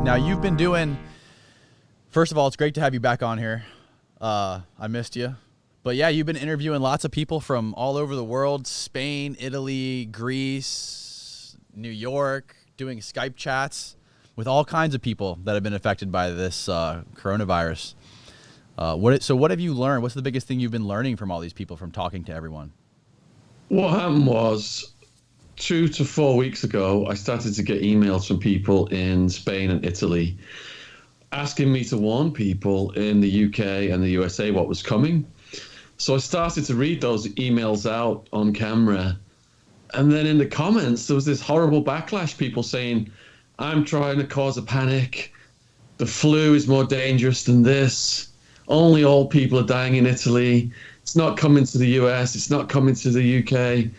Now you've been doing, first of all, it's great to have you back on here. I missed you. But yeah, you've been interviewing lots of people from all over the world, Spain, Italy, Greece, New York, doing Skype chats with all kinds of people that have been affected by this coronavirus. So what have you learned? What's the biggest thing you've been learning from all these people from talking to everyone? What happened was 2 to 4 weeks ago, I started to get emails from people in Spain and Italy asking me to warn people in the UK and the USA what was coming. So I started to read those emails out on camera. And then in the comments, there was this horrible backlash, people saying, I'm trying to cause a panic. The flu is more dangerous than this. Only old people are dying in Italy. It's not coming to the US. It's not coming to the UK.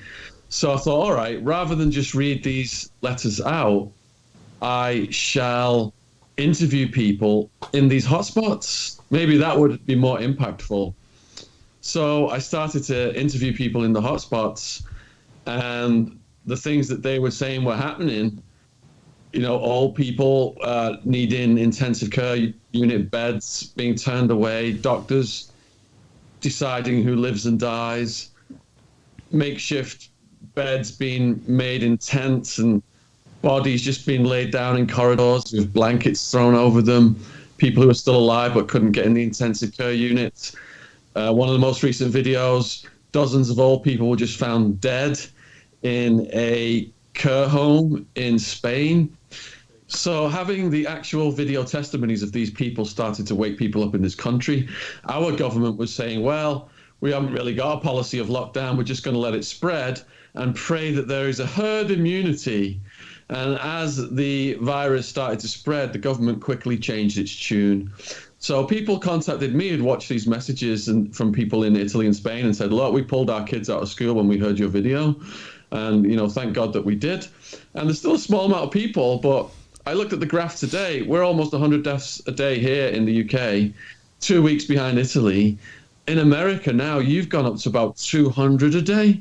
So I thought, all right, rather than just read these letters out, I shall interview people in these hotspots. Maybe that would be more impactful. So I started to interview people in the hotspots, and the things that they were saying were happening. You know, old people needing intensive care unit beds being turned away, doctors deciding who lives and dies, makeshift beds being made in tents, and bodies just being laid down in corridors with blankets thrown over them, people who are still alive but couldn't get in the intensive care units. One of the most recent videos, dozens of old people were just found dead in a care home in Spain. So having the actual video testimonies of these people started to wake people up in this country. Our government was saying, well, we haven't really got a policy of lockdown. We're just going to let it spread and pray that there is a herd immunity. And as the virus started to spread, the government quickly changed its tune. So people contacted me who'd watched these messages from people in Italy and Spain and said, look, we pulled our kids out of school when we heard your video. And, you know, thank God that we did. And there's still a small amount of people, but I looked at the graph today. We're almost 100 deaths a day here in the UK, 2 weeks behind Italy. In America now, you've gone up to about 200 a day.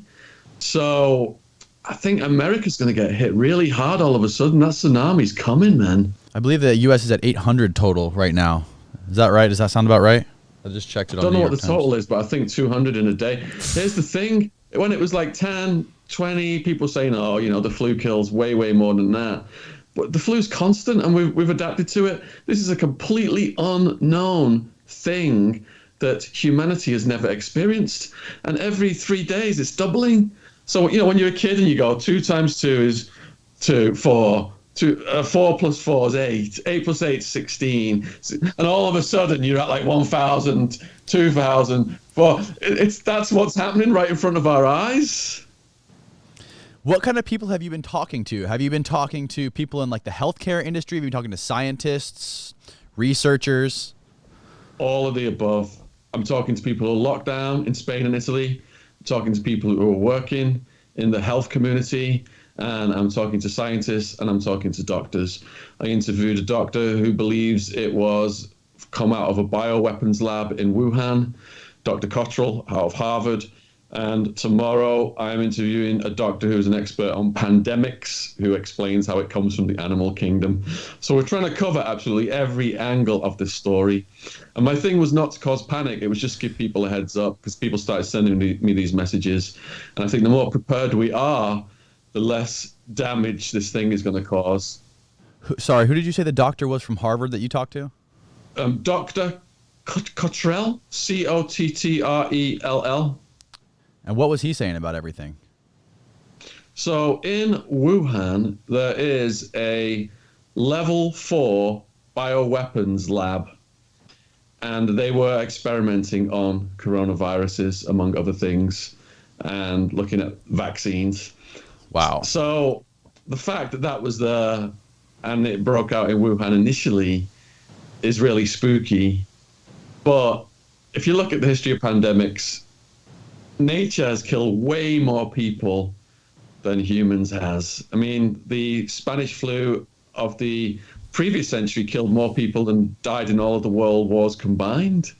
So I think America's going to get hit really hard all of a sudden. That tsunami's coming, man. I believe the U.S. is at 800 total right now. Is that right? Does that sound about right? I just checked it on I don't know what the Times. total is, but I think 200 in a day. Here's the thing. When it was like 10, 20, people saying, oh, you know, the flu kills way, way more than that. But the flu's constant, and we've adapted to it. This is a completely unknown thing that humanity has never experienced. And every 3 days, it's doubling. So, you know, when you're a kid and you go 2 times 2 is 2, 4. 4 plus 4 is 8. 8 plus 8 is 16. And all of a sudden, you're at like 1,000, 2,000. That's what's happening right in front of our eyes. What kind of people have you been talking to? Have you been talking to people in like the healthcare industry? Have you been talking to scientists, researchers? All of the above. I'm talking to people who are locked down in Spain and Italy. I'm talking to people who are working in the health community. And I'm talking to scientists, and I'm talking to doctors. I interviewed a doctor who believes it was come out of a bioweapons lab in Wuhan, Dr. Cottrell out of Harvard. And tomorrow I'm interviewing a doctor who's an expert on pandemics, who explains how it comes from the animal kingdom. So we're trying to cover absolutely every angle of this story. And my thing was not to cause panic. It was just give people a heads up, because people started sending me these messages. And I think the more prepared we are, the less damage this thing is going to cause. Sorry, who did you say the doctor was from Harvard that you talked to? Dr. Cottrell, Cottrell. And what was he saying about everything? So in Wuhan, there is a level 4 bioweapons lab, and they were experimenting on coronaviruses, among other things, and looking at vaccines. Wow. So the fact that that was there and it broke out in Wuhan initially is really spooky. But if you look at the history of pandemics, nature has killed way more people than humans has. I mean, the Spanish flu of the previous century killed more people than died in all of the world wars combined.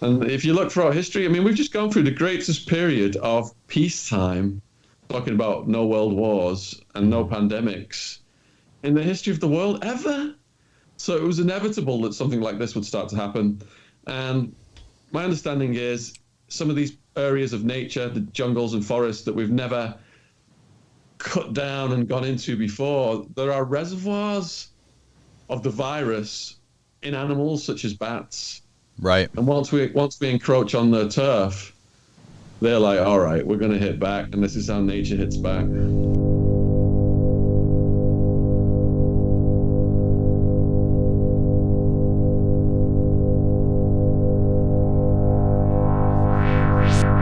And if you look throughout history, I mean, we've just gone through the greatest period of peacetime, talking about no world wars and no pandemics in the history of the world ever. So it was inevitable that something like this would start to happen. And my understanding is some of these areas of nature, the jungles and forests that we've never cut down and gone into before, there are reservoirs of the virus in animals such as bats. Right. And once we encroach on the turf, they're like, all right, we're going to hit back, and this is how nature hits back.